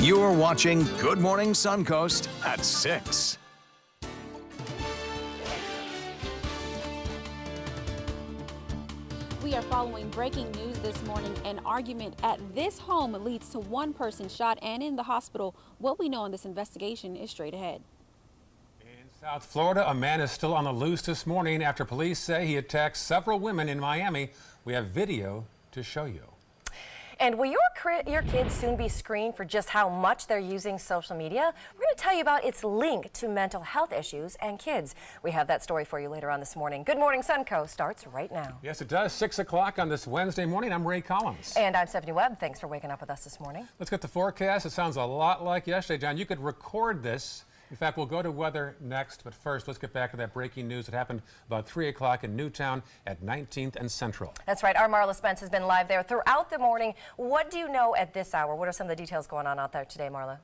You're watching Good Morning Suncoast at 6. We are following breaking news this morning. An argument at this home leads to one person shot and in the hospital. What we know on this investigation is straight ahead. In South Florida, a man is still on the loose this morning after police say he attacked several women in Miami. We have video to show you. And will your kids soon be screened for just how much they're using social media? We're going to tell you about its link to mental health issues and kids. We have that story for you later on this morning. Good Morning Suncoast starts right now. Yes, it does. 6 o'clock on this Wednesday morning. I'm Ray Collins. And I'm Stephanie Webb. Thanks for waking up with us this morning. Let's get the forecast. It sounds a lot like yesterday, John. You could record this. In fact, we'll go to weather next, but first, let's get back to that breaking news that happened about 3 o'clock in Newtown at 19th and Central. That's right. Our Marla Spence has been live there throughout the morning. What do you know at this hour? What are some of the details going on out there today, Marla?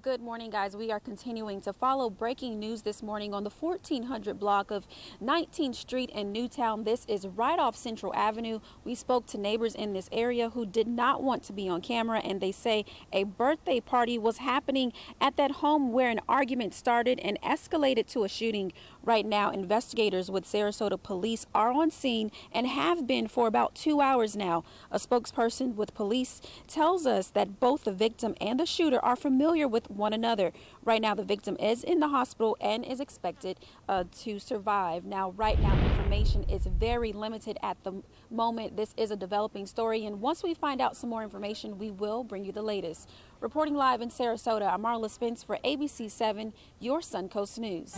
Good morning, guys. We are continuing to follow breaking news this morning on the 1400 block of 19th Street in Newtown. This is right off Central Avenue. We spoke to neighbors in this area who did not want to be on camera, and they say a birthday party was happening at that home where an argument started and escalated to a shooting. Right now, investigators with Sarasota police are on scene and have been for about 2 hours now. A spokesperson with police tells us that both the victim and the shooter are familiar with one another. Right now, the victim is in the hospital and is expected to survive. Now, right now, information is very limited at the moment. This is a developing story, and once we find out some more information, we will bring you the latest. Reporting live in Sarasota, I'm Marla Spence for ABC 7, your Suncoast News.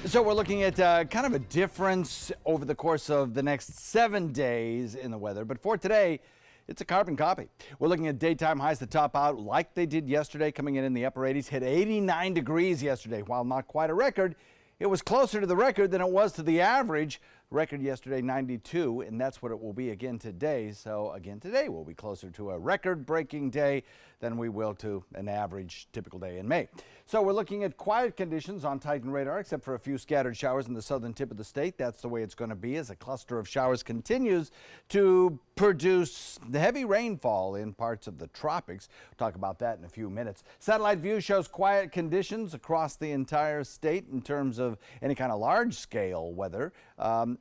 So we're looking at kind of a difference over the course of the next 7 days in the weather. But for today, it's a carbon copy. We're looking at daytime highs to top out like they did yesterday, coming in the upper 80s, hit 89 degrees yesterday. While not quite a record, it was closer to the record than it was to the average. Record yesterday, 92, and that's what it will be again today. So again today, we'll be closer to a record-breaking day than we will to an average typical day in May. So we're looking at quiet conditions on Titan radar, except for a few scattered showers in the southern tip of the state. That's the way it's going to be as a cluster of showers continues to produce heavy rainfall in parts of the tropics. We'll talk about that in a few minutes. Satellite view shows quiet conditions across the entire state in terms of any kind of large-scale weather.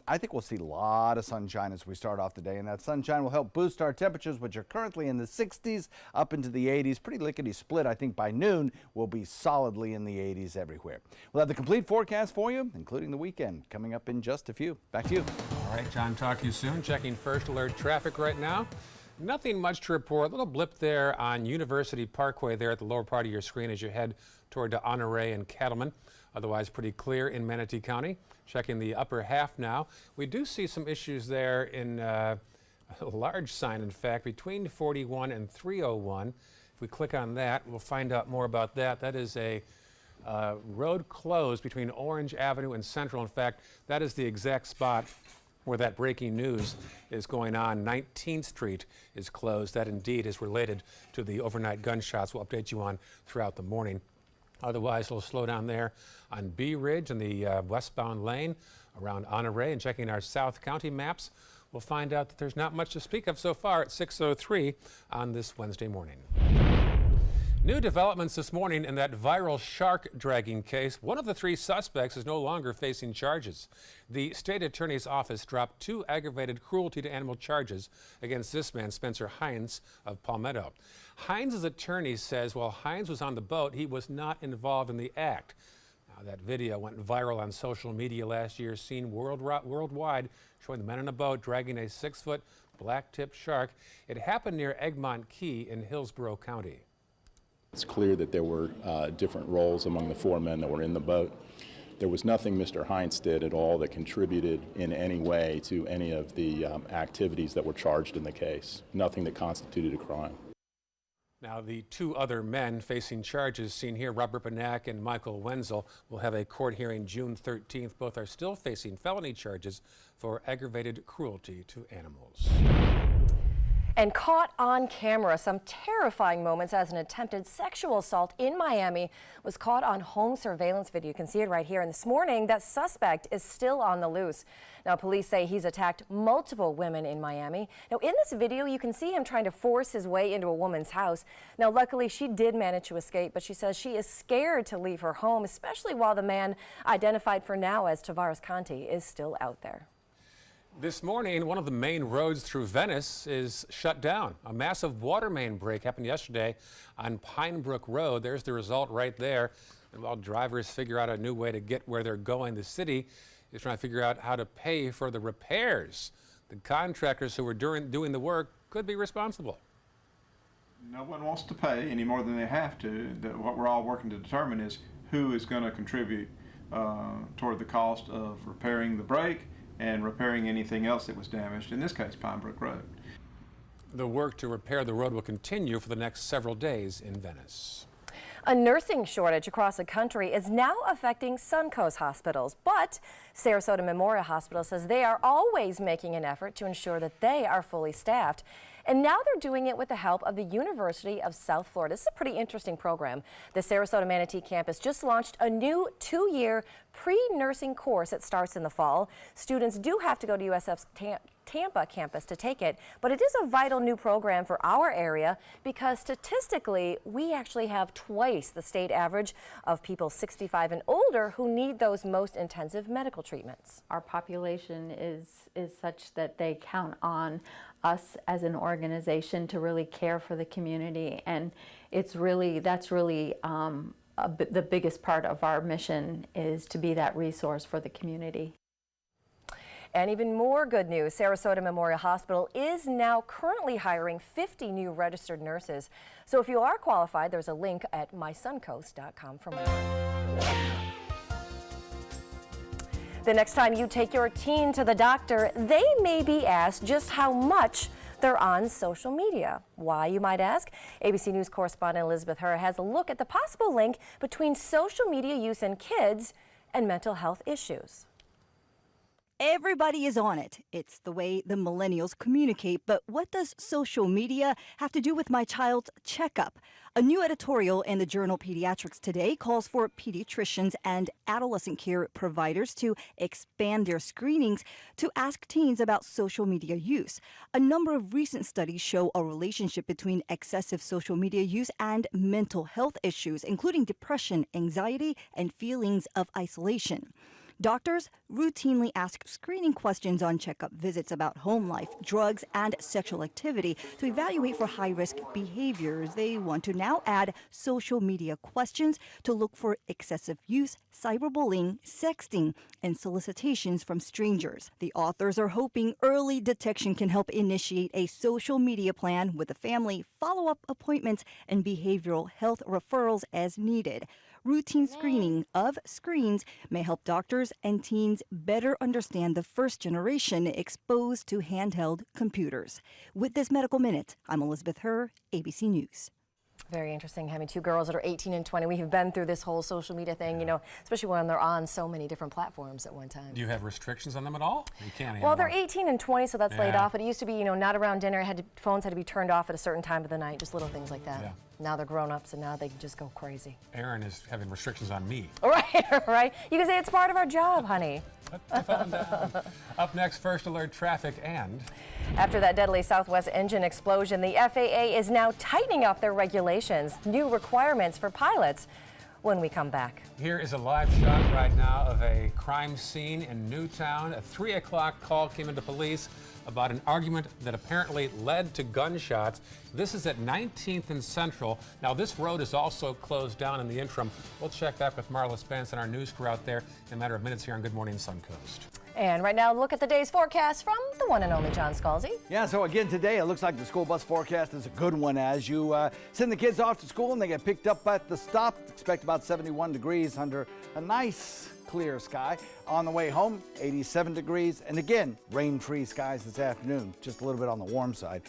I think we'll see a lot of sunshine as we start off the day, and that sunshine will help boost our temperatures, which are currently in the 60s up into the 80s. Pretty lickety split. I think by noon we'll be solidly in the 80s everywhere. We'll have the complete forecast for you, including the weekend, coming up in just a few. Back to you. All right, John, talk to you soon. Checking first alert traffic right now. Nothing much to report. A little blip there on University Parkway there at the lower part of your screen as you head toward Honoré and Cattleman. Otherwise pretty clear in Manatee County. Checking the upper half now. We do see some issues there in a large sign, in fact, between 41 and 301. If we click on that, we'll find out more about that. That is a road closed between Orange Avenue and Central. In fact, that is the exact spot where that breaking news is going on. 19th Street is closed. That indeed is related to the overnight gunshots we'll update you on throughout the morning. Otherwise, it'll slow down there on Bee Ridge in the westbound lane around Honoré. And checking our South County maps, we'll find out that there's not much to speak of so far at 6:03 on this Wednesday morning. New developments this morning in that viral shark dragging case. One of the 3 suspects is no longer facing charges. The state attorney's office dropped 2 aggravated cruelty to animal charges against this man, Spencer Hines of Palmetto. Hines' attorney says while Hines was on the boat, he was not involved in the act. Now, that video went viral on social media last year, seen worldwide, showing the men on a boat dragging a 6-foot black-tipped shark. It happened near Egmont Key in Hillsborough County. It's clear that there were different roles among the 4 men that were in the boat. There was nothing Mr. Hines did at all that contributed in any way to any of the activities that were charged in the case. Nothing that constituted a crime. Now, the 2 other men facing charges seen here, Robert Banak and Michael Wenzel, will have a court hearing June 13th. Both are still facing felony charges for aggravated cruelty to animals. And caught on camera, some terrifying moments as an attempted sexual assault in Miami was caught on home surveillance video. You can see it right here. And this morning, that suspect is still on the loose. Now, police say he's attacked multiple women in Miami. Now, in this video, you can see him trying to force his way into a woman's house. Now, luckily, she did manage to escape, but she says she is scared to leave her home, especially while the man, identified for now as Tavares Conti, is still out there. This morning, one of the main roads through Venice is shut down. A massive water main break happened yesterday on Pinebrook Road. There's the result right there. And while drivers figure out a new way to get where they're going, the city is trying to figure out how to pay for the repairs. The contractors who were doing the work could be responsible. No one wants to pay any more than they have to. What we're all working to determine is who is going to contribute toward the cost of repairing the break and repairing anything else that was damaged, in this case, Pinebrook Road. The work to repair the road will continue for the next several days in Venice. A nursing shortage across the country is now affecting Suncoast hospitals, but Sarasota Memorial Hospital says they are always making an effort to ensure that they are fully staffed. And now they're doing it with the help of the University of South Florida. This is a pretty interesting program. The Sarasota Manatee campus just launched a new 2-year pre-nursing course that starts in the fall. Students do have to go to USF's Tampa campus to take it, but it is a vital new program for our area because statistically, we actually have twice the state average of people 65 and older who need those most intensive medical treatments. Our population is such that they count on us as an organization to really care for the community, and that's really the biggest part of our mission, is to be that resource for the community. And even more good news, Sarasota Memorial Hospital is now currently hiring 50 new registered nurses. So if you are qualified, there's a link at mysuncoast.com for more. The next time you take your teen to the doctor, they may be asked just how much they're on social media. Why, you might ask? ABC News correspondent Elizabeth Herr has a look at the possible link between social media use in kids and mental health issues. Everybody is on it. It's the way the millennials communicate. But what does social media have to do with my child's checkup? A new editorial in the journal Pediatrics Today calls for pediatricians and adolescent care providers to expand their screenings to ask teens about social media use. A number of recent studies show a relationship between excessive social media use and mental health issues, including depression, anxiety, and feelings of isolation. Doctors routinely ask screening questions on checkup visits about home life, drugs, and sexual activity to evaluate for high-risk behaviors. They want to now add social media questions to look for excessive use, cyberbullying, sexting, and solicitations from strangers. The authors are hoping early detection can help initiate a social media plan with the family, follow-up appointments, and behavioral health referrals as needed. Routine screening of screens may help doctors and teens better understand the first generation exposed to handheld computers. With this Medical Minute, I'm Elizabeth Herr, ABC News. Very interesting having two girls that are 18 and 20. We have been through this whole social media thing, you know, especially when they're on so many different platforms at one time. Do you have restrictions on them at all? You can't anymore. Well, they're 18 and 20, so that's laid off. But it used to be, you know, not around dinner. Phones had to be turned off at a certain time of the night, just little things like that. Yeah. Now they're grown-ups, and now they can just go crazy. Aaron is having restrictions on me. Right, right. You can say it's part of our job, honey. Up next, First Alert traffic and... After that deadly Southwest engine explosion, the FAA is now tightening up their regulations, new requirements for pilots. When we come back. Here is a live shot right now of a crime scene in Newtown. A 3 o'clock call came into police about an argument that apparently led to gunshots. This is at 19th and Central. Now, this road is also closed down in the interim. We'll check back with Marla Spence and our news crew out there in a matter of minutes here on Good Morning Suncoast. And right now, look at the day's forecast from the one and only John Scalzi. Yeah, so again today, it looks like the school bus forecast is a good one as you send the kids off to school and they get picked up at the stop. Expect about 71 degrees under a nice clear sky. On the way home, 87 degrees. And again, rain-free skies this afternoon, just a little bit on the warm side.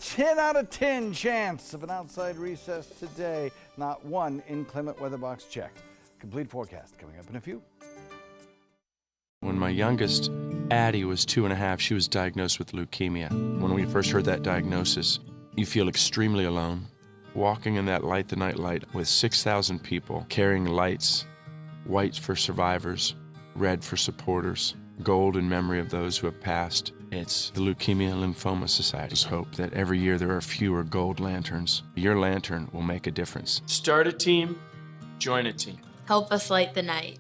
10 out of 10 chance of an outside recess today. Not one inclement weather box checked. Complete forecast coming up in a few. When my youngest Addie was 2.5. She was diagnosed with leukemia. When we first heard that diagnosis, you feel extremely alone. Walking in that Light the Night light with 6,000 people carrying lights, white for survivors, red for supporters, gold in memory of those who have passed. It's the Leukemia and Lymphoma Society's hope that every year there are fewer gold lanterns. Your lantern will make a difference. Start a team, join a team. Help us light the night.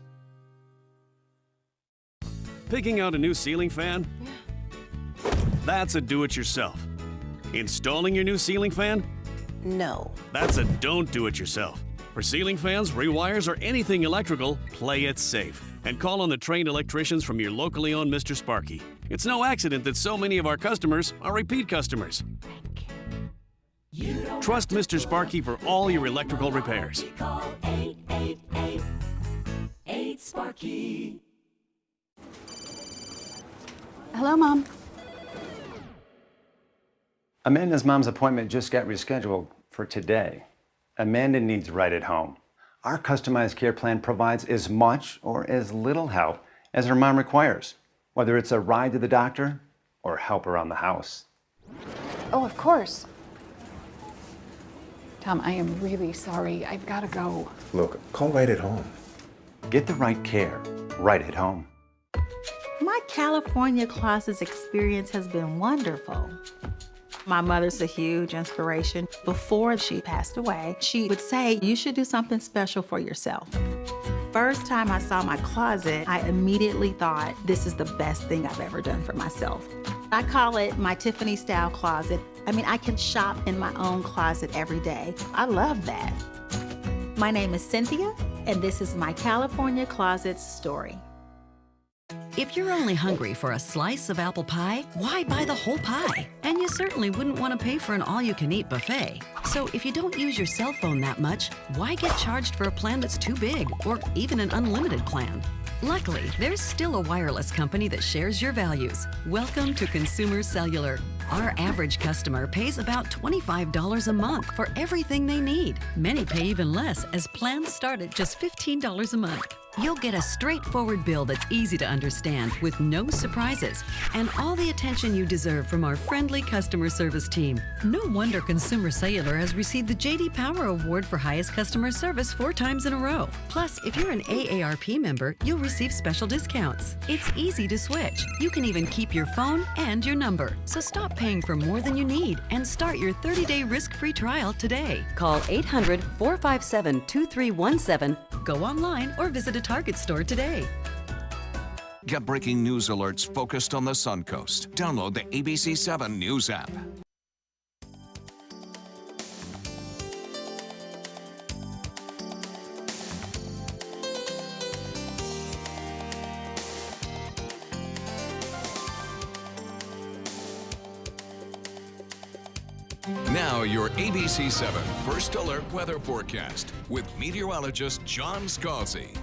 Picking out a new ceiling fan? That's a do-it-yourself. Installing your new ceiling fan? No. That's a don't do-it-yourself. For ceiling fans, rewires, or anything electrical, play it safe. And call on the trained electricians from your locally owned Mr. Sparky. It's no accident that so many of our customers are repeat customers. Trust Mr. Sparky for all your electrical repairs. Call 888-8-SPARKY. Hello, Mom. Amanda's mom's appointment just got rescheduled for today. Amanda needs right at home. Our customized care plan provides as much or as little help as her mom requires, whether it's a ride to the doctor or help around the house. Oh, of course. Tom, I am really sorry. I've got to go. Look, call right at home. Get the right care right at home. My California Closets experience has been wonderful. My mother's a huge inspiration. Before she passed away, she would say, you should do something special for yourself. First time I saw my closet, I immediately thought, this is the best thing I've ever done for myself. I call it my Tiffany style closet. I mean, I can shop in my own closet every day. I love that. My name is Cynthia, and this is my California Closets story. If you're only hungry for a slice of apple pie, why buy the whole pie? And you certainly wouldn't want to pay for an all-you-can-eat buffet. So if you don't use your cell phone that much, why get charged for a plan that's too big, or even an unlimited plan? Luckily, there's still a wireless company that shares your values. Welcome to Consumer Cellular. Our average customer pays about $25 a month for everything they need. Many pay even less, as plans start at just $15 a month. You'll get a straightforward bill that's easy to understand with no surprises and all the attention you deserve from our friendly customer service team. No wonder Consumer Cellular has received the J.D. Power Award for highest customer service 4 times in a row. Plus, if you're an AARP member, you'll receive special discounts. It's easy to switch. You can even keep your phone and your number. So stop paying for more than you need and start your 30-day risk-free trial today. Call 800-457-2317. Go online or visit a Target store today. Get breaking news alerts focused on the Suncoast. Download the ABC 7 News app. Now your ABC 7 First Alert Weather Forecast with meteorologist John Scalzi.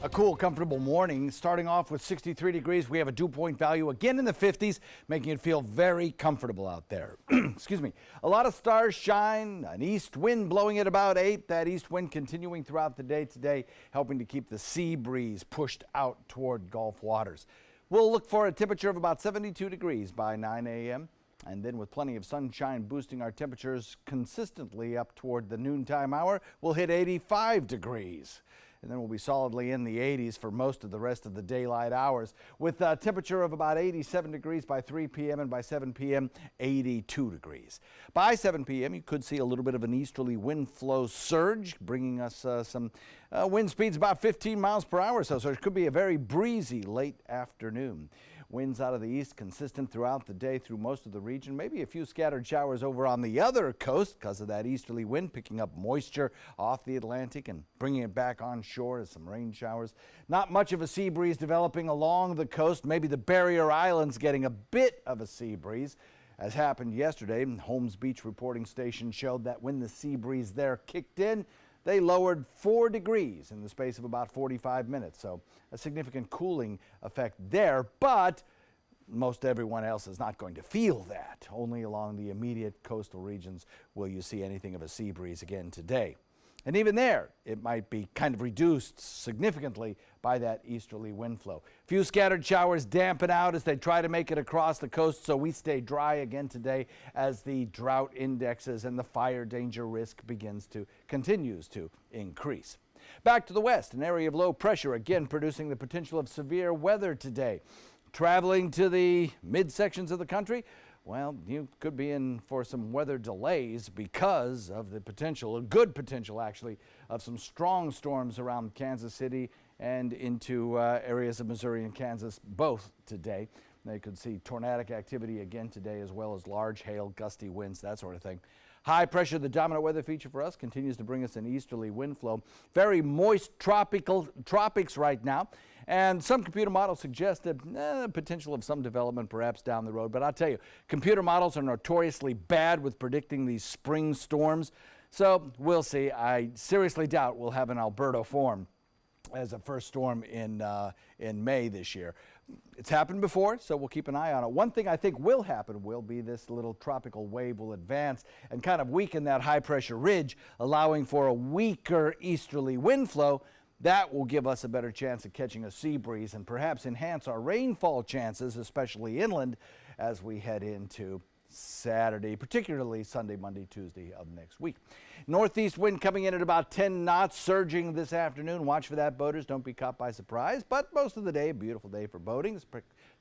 A cool, comfortable morning, starting off with 63 degrees. We have a dew point value again in the 50s, making it feel very comfortable out there. Excuse me. A lot of stars shine, an east wind blowing at about 8. That east wind continuing throughout the day today, helping to keep the sea breeze pushed out toward Gulf waters. We'll look for a temperature of about 72 degrees by 9 a.m. And then with plenty of sunshine boosting our temperatures consistently up toward the noontime hour, we'll hit 85 degrees. And then we'll be solidly in the 80s for most of the rest of the daylight hours, with a temperature of about 87 degrees by 3 p.m. and by 7 p.m., 82 degrees. By 7 p.m., you could see a little bit of an easterly wind flow surge, bringing us some wind speeds about 15 miles per hour or so it could be a very breezy late afternoon. Winds out of the east consistent throughout the day through most of the region. Maybe a few scattered showers over on the other coast because of that easterly wind picking up moisture off the Atlantic and bringing it back onshore as some rain showers. Not much of a sea breeze developing along the coast. Maybe the Barrier Islands getting a bit of a sea breeze. As happened yesterday, Holmes Beach reporting station showed that when the sea breeze there kicked in, they lowered 4 degrees in the space of about 45 minutes. So a significant cooling effect there, but most everyone else is not going to feel that. Only along the immediate coastal regions will you see anything of a sea breeze again today. And even there, it might be kind of reduced significantly by that easterly wind flow. Few scattered showers dampen out as they try to make it across the coast, so we stay dry again today as the drought indexes and the fire danger risk continues to increase. Back to the west, an area of low pressure again producing the potential of severe weather today. Traveling to the midsections of the country, well, you could be in for some weather delays because of the potential, a good potential actually, of some strong storms around Kansas City and into areas of Missouri and Kansas both today. They could see tornadic activity again today, as well as large hail, gusty winds, that sort of thing. High pressure, the dominant weather feature for us, continues to bring us an easterly wind flow. Very moist tropics right now. And some computer models suggest the potential of some development perhaps down the road. But I'll tell you, computer models are notoriously bad with predicting these spring storms. So we'll see. I seriously doubt we'll have an Alberto form as a first storm in May this year. It's happened before, so we'll keep an eye on it. One thing I think will happen will be this little tropical wave will advance and kind of weaken that high pressure ridge, allowing for a weaker easterly wind flow. That will give us a better chance of catching a sea breeze and perhaps enhance our rainfall chances, especially inland, as we head into Saturday, particularly Sunday, Monday, Tuesday of next week. Northeast wind coming in at about 10 knots, surging this afternoon. Watch for that, boaters. Don't be caught by surprise. But most of the day, a beautiful day for boating,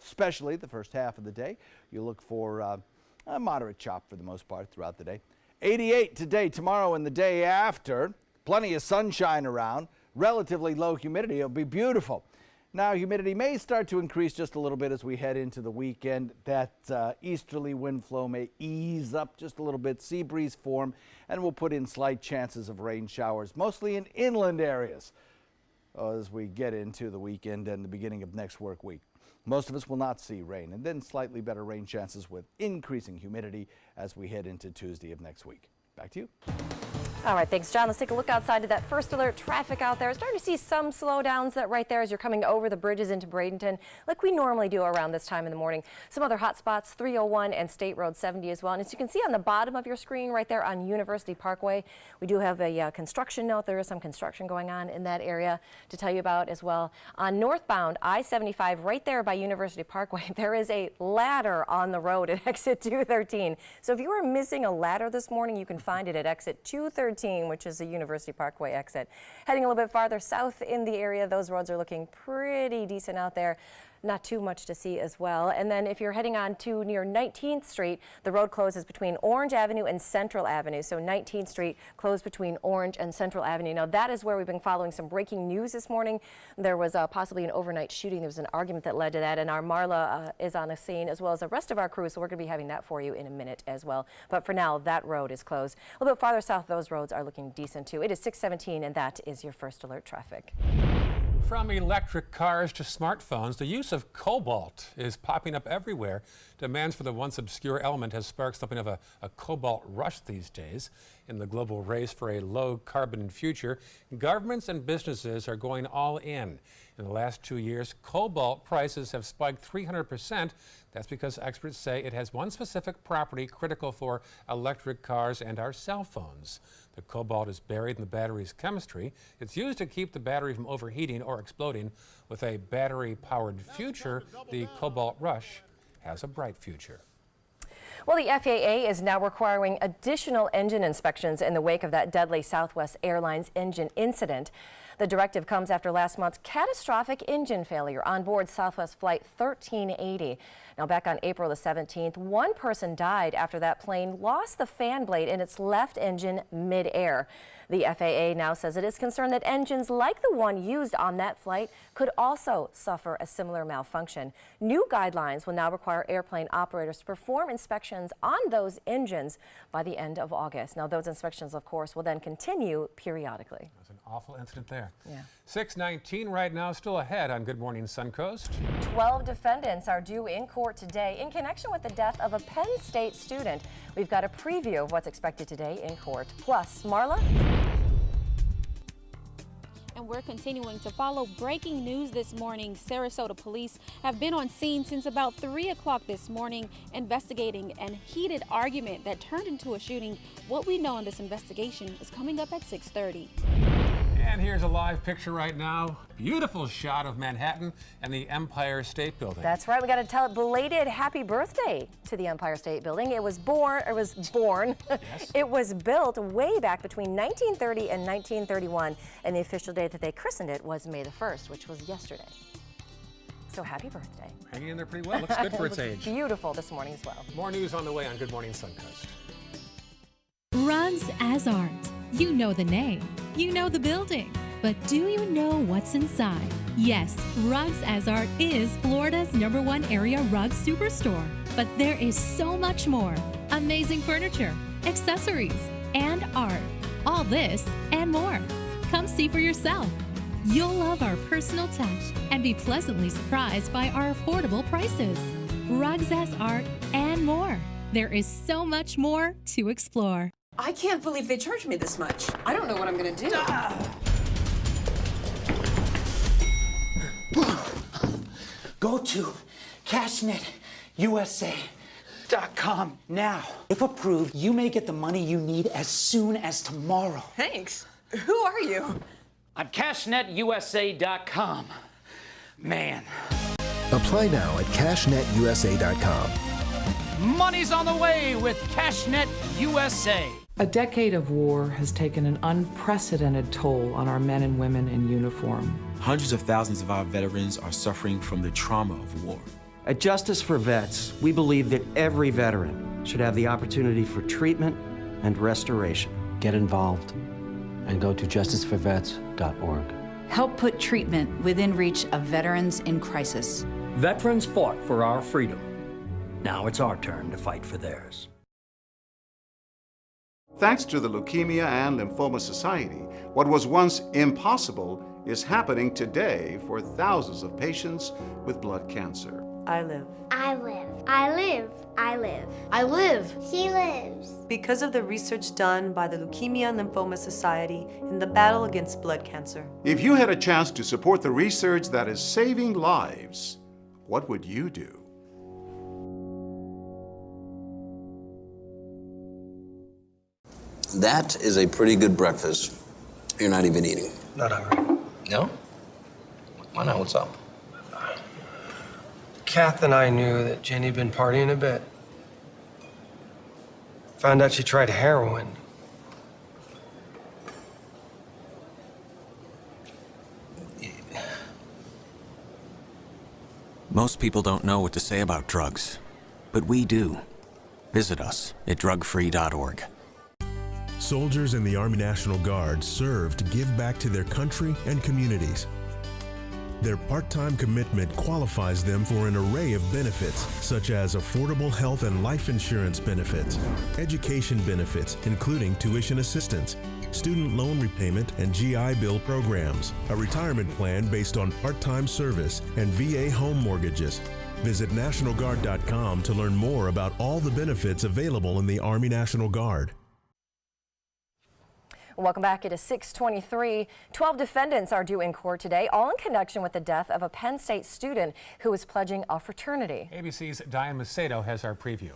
especially the first half of the day. You look for a moderate chop for the most part throughout the day. 88 today, tomorrow, and the day after. Plenty of sunshine around. Relatively low humidity. It'll be beautiful. Now, humidity may start to increase just a little bit as we head into the weekend. That easterly wind flow may ease up just a little bit, sea breeze form, and we'll put in slight chances of rain showers, mostly in inland areas as we get into the weekend and the beginning of next work week. Most of us will not see rain, and then slightly better rain chances with increasing humidity as we head into Tuesday of next week. Back to you. All right, thanks, John. Let's take a look outside to that first alert traffic out there. Starting to see some slowdowns that right there as you're coming over the bridges into Bradenton, like we normally do around this time in the morning. Some other hot spots, 301 and State Road 70 as well. And as you can see on the bottom of your screen right there on University Parkway, we do have a construction note. There is some construction going on in that area to tell you about as well. On northbound I-75 right there by University Parkway, there is a ladder on the road at exit 213. So if you were missing a ladder this morning, you can find it at exit 213. Which is the University Parkway exit. Heading a little bit farther south in the area, those roads are looking pretty decent out there. Not too much to see as well. And then if you're heading on to near 19th Street, the road closes between Orange Avenue and Central Avenue. So 19th Street closed between Orange and Central Avenue. Now that is where we've been following some breaking news this morning. There was possibly an overnight shooting. There was an argument that led to that, and our Marla is on the scene as well as the rest of our crew. So we're going to be having that for you in a minute as well. But for now, that road is closed. A little bit farther south, those roads are looking decent too. It is 6:17, and that is your first alert traffic. From electric cars to smartphones, the use of cobalt is popping up everywhere. Demands for the once obscure element has sparked something of a cobalt rush these days. In the global race for a low-carbon future, governments and businesses are going all in. In the last 2 years, cobalt prices have spiked 300%. That's because experts say it has one specific property critical for electric cars and our cell phones. The cobalt is buried in the battery's chemistry. It's used to keep the battery from overheating or exploding. With a battery-powered future, the cobalt rush has a bright future. Well, the FAA is now requiring additional engine inspections in the wake of that deadly Southwest Airlines engine incident. The directive comes after last month's catastrophic engine failure on board Southwest Flight 1380. Now, back on April the 17th, one person died after that plane lost the fan blade in its left engine mid-air. The FAA now says it is concerned that engines like the one used on that flight could also suffer a similar malfunction. New guidelines will now require airplane operators to perform inspections on those engines by the end of August. Now, those inspections, of course, will then continue periodically. That's an awful incident there. Yeah. 6:19 right now, still ahead on Good Morning Suncoast. 12 defendants are due in court today in connection with the death of a Penn State student. We've got a preview of what's expected today in court. Plus, Marla? And we're continuing to follow breaking news this morning. Sarasota police have been on scene since about 3 o'clock this morning, investigating an heated argument that turned into a shooting. What we know in this investigation is coming up at 6:30. And here's a live picture right now. Beautiful shot of Manhattan and the Empire State Building. That's right. We got to tell it belated happy birthday to the Empire State Building. It was born. Yes. It was built way back between 1930 and 1931, and the official date that they christened it was May the 1st, which was yesterday. So happy birthday. Hanging in there pretty well. Looks good for its age. Beautiful this morning as well. More news on the way on Good Morning Suncoast. Rugs as Art. You know the name, you know the building, but do you know what's inside? Yes, Rugs as Art is Florida's #1 area rug superstore, but there is so much more. Amazing furniture, accessories, and art. All this and more. Come see for yourself. You'll love our personal touch and be pleasantly surprised by our affordable prices. Rugs as Art and more. There is so much more to explore. I can't believe they charged me this much. I don't know what I'm gonna do. Go to CashNetUSA.com now. If approved, you may get the money you need as soon as tomorrow. Thanks. Who are you? I'm CashNetUSA.com. Man. Apply now at CashNetUSA.com. Money's on the way with CashNet USA. A decade of war has taken an unprecedented toll on our men and women in uniform. Hundreds of thousands of our veterans are suffering from the trauma of war. At Justice for Vets, we believe that every veteran should have the opportunity for treatment and restoration. Get involved and go to justiceforvets.org. Help put treatment within reach of veterans in crisis. Veterans fought for our freedom. Now it's our turn to fight for theirs. Thanks to the Leukemia and Lymphoma Society, what was once impossible is happening today for thousands of patients with blood cancer. I live. I live. I live. I live. I live. She lives. Because of the research done by the Leukemia and Lymphoma Society in the battle against blood cancer. If you had a chance to support the research that is saving lives, what would you do? That is a pretty good breakfast. You're not even eating. Not hungry. No? Why not? What's up? Kath and I knew that Jenny had been partying a bit. Found out she tried heroin. Most people don't know what to say about drugs, but we do. Visit us at drugfree.org. Soldiers in the Army National Guard serve to give back to their country and communities. Their part-time commitment qualifies them for an array of benefits, such as affordable health and life insurance benefits, education benefits, including tuition assistance, student loan repayment and GI Bill programs, a retirement plan based on part-time service, and VA home mortgages. Visit NationalGuard.com to learn more about all the benefits available in the Army National Guard. Welcome back. It is 6:23. 12 defendants are due in court today, all in connection with the death of a Penn State student who was pledging a fraternity. ABC's Diane Macedo has our preview.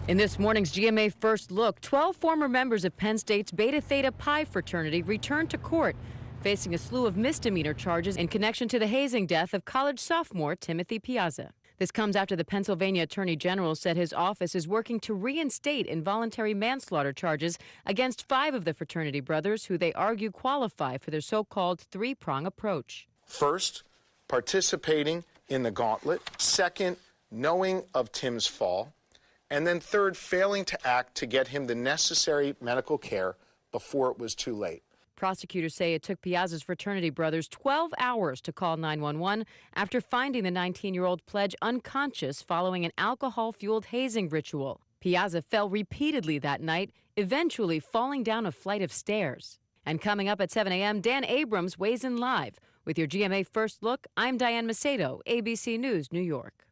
In this morning's GMA First Look, 12 former members of Penn State's Beta Theta Pi fraternity returned to court, facing a slew of misdemeanor charges in connection to the hazing death of college sophomore Timothy Piazza. This comes after the Pennsylvania Attorney General said his office is working to reinstate involuntary manslaughter charges against 5 of the fraternity brothers who they argue qualify for their so-called three-prong approach. First, participating in the gauntlet. Second, knowing of Tim's fall. And then third, failing to act to get him the necessary medical care before it was too late. Prosecutors say it took Piazza's fraternity brothers 12 hours to call 911 after finding the 19-year-old pledge unconscious following an alcohol-fueled hazing ritual. Piazza fell repeatedly that night, eventually falling down a flight of stairs. And coming up at 7 a.m., Dan Abrams weighs in live. With your GMA First Look, I'm Diane Macedo, ABC News, New York.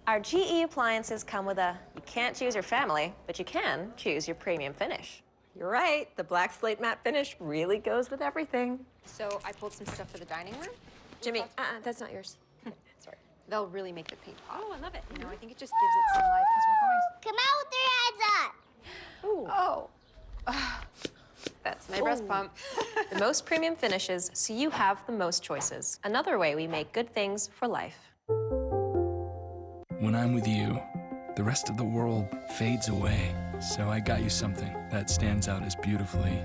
Our GE appliances come with a, you can't choose your family, but you can choose your premium finish. You're right, the black slate matte finish really goes with everything. So I pulled some stuff for the dining room. Jimmy, that's not yours. Sorry. They'll really make the paint pop. Oh, I love it. You know, I think it just gives it some life because Come out with Ooh. Oh. that's my breast pump. The most premium finishes, so you have the most choices. Another way we make good things for life. When I'm with you, the rest of the world fades away. So I got you something that stands out as beautifully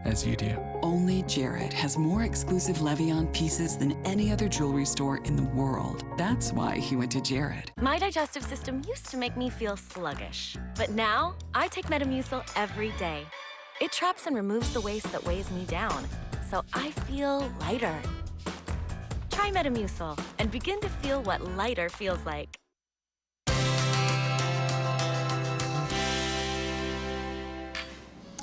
as you do. Only Jared has more exclusive Levion pieces than any other jewelry store in the world. That's why he went to Jared. My digestive system used to make me feel sluggish, but now I take Metamucil every day. It traps and removes the waste that weighs me down, so I feel lighter. Try Metamucil and begin to feel what lighter feels like.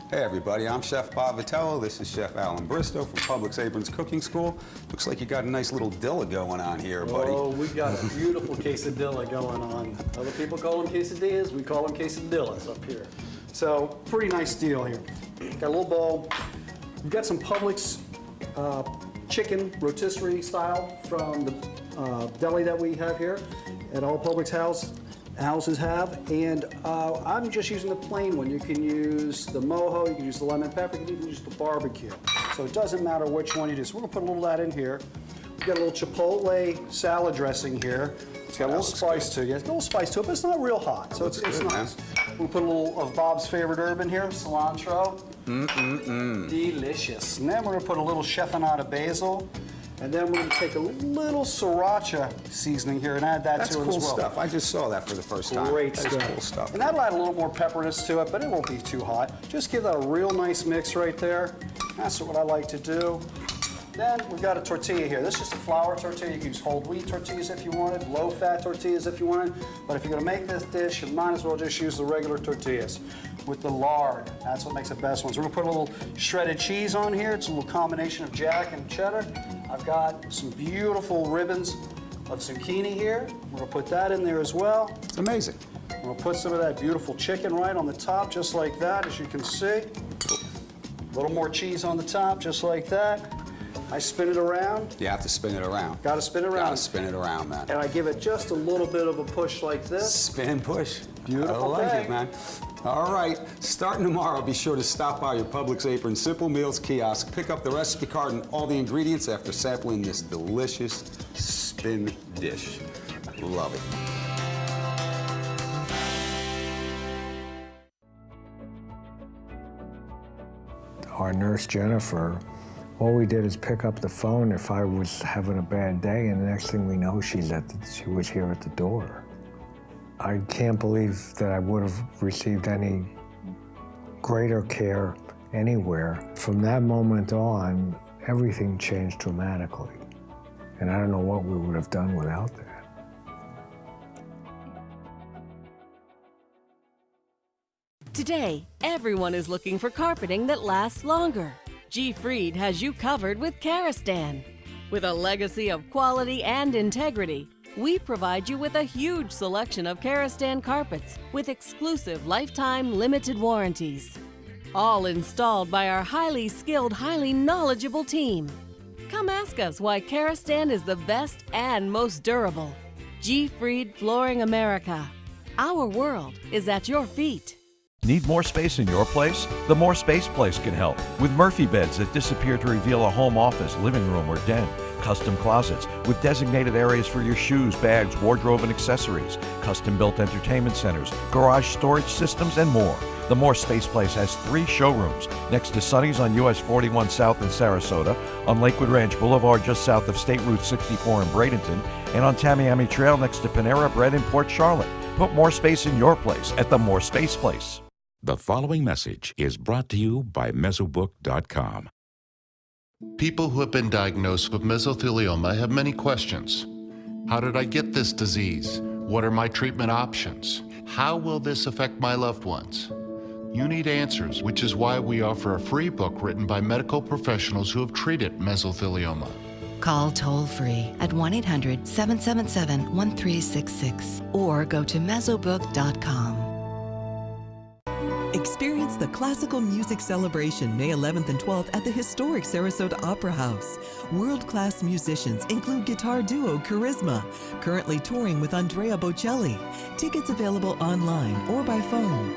Hey everybody, I'm Chef Bob Vitello. This is Chef Alan Bristow from Publix Abrams Cooking School. Looks like you got a nice little dilla going on here, buddy. Oh, we got a beautiful quesadilla going on. Other people call them quesadillas, we call them quesadillas up here. So, pretty nice deal here. Got a little bowl. We've got some Publix chicken rotisserie style from the deli that we have here at all Publix houses have, and I'm just using the plain one. You can use the mojo, you can use the lemon pepper, you can even use the barbecue. So it doesn't matter which one you do. So we're gonna put a little of that in here. We've got a little chipotle salad dressing here. It's got a little spice to it. It's got a little spice to it, but it's not real hot, so it's nice. We'll put a little of Bob's favorite herb in here, cilantro. Delicious. And then we're gonna put a little chiffonade basil. And then we're going to take a little sriracha seasoning here and add that to it as well. That's cool stuff. I just saw that for the first time. Great That's stuff. cool stuff. And that'll add a little more pepperiness to it, but it won't be too hot. Just give that a real nice mix right there. That's what I like to do. Then we've got a tortilla here. This is just a flour tortilla. You can use whole wheat tortillas if you wanted, low-fat tortillas if you wanted. But if you're going to make this dish, you might as well just use the regular tortillas with the lard. That's what makes the best ones. We're going to put a little shredded cheese on here. It's a little combination of jack and cheddar. I've got some beautiful ribbons of zucchini here. We're going to put that in there as well. It's amazing. We're going to put some of that beautiful chicken right on the top, just like that, as you can see. A little more cheese on the top, just like that. I spin it around. You have to spin it around. Got to spin it around. Got to spin it around, man. And I give it just a little bit of a push like this. Spin and push. Beautiful I like thing. it, man. All right, starting tomorrow, be sure to stop by your Publix Apron Simple Meals kiosk, pick up the recipe card and all the ingredients after sampling this delicious spin dish. Love it. Our nurse, Jennifer, all we did is pick up the phone if I was having a bad day, and the next thing we know, she was here at the door. I can't believe that I would have received any greater care anywhere. From that moment on, everything changed dramatically. And I don't know what we would have done without that. Today, everyone is looking for carpeting that lasts longer. G. Fried has you covered with Karastan. With a legacy of quality and integrity, we provide you with a huge selection of Karastan carpets with exclusive lifetime limited warranties. All installed by our highly skilled, highly knowledgeable team. Come ask us why Karastan is the best and most durable. G. Fried Flooring America. Our world is at your feet. Need more space in your place? The More Space Place can help with Murphy beds that disappear to reveal a home office, living room, or den. Custom closets with designated areas for your shoes, bags, wardrobe, and accessories. Custom-built entertainment centers, garage storage systems, and more. The More Space Place has 3 showrooms next to Sonny's on US 41 South in Sarasota, on Lakewood Ranch Boulevard just south of State Route 64 in Bradenton, and on Tamiami Trail next to Panera Bread in Port Charlotte. Put more space in your place at the More Space Place. The following message is brought to you by Mesobook.com. People who have been diagnosed with mesothelioma have many questions. How did I get this disease? What are my treatment options? How will this affect my loved ones? You need answers, which is why we offer a free book written by medical professionals who have treated mesothelioma. Call toll-free at 1-800-777-1366 or go to mesobook.com. Experience the Classical Music Celebration May 11th and 12th at the historic Sarasota Opera House. World-class musicians include guitar duo Charisma, currently touring with Andrea Bocelli. Tickets available online or by phone.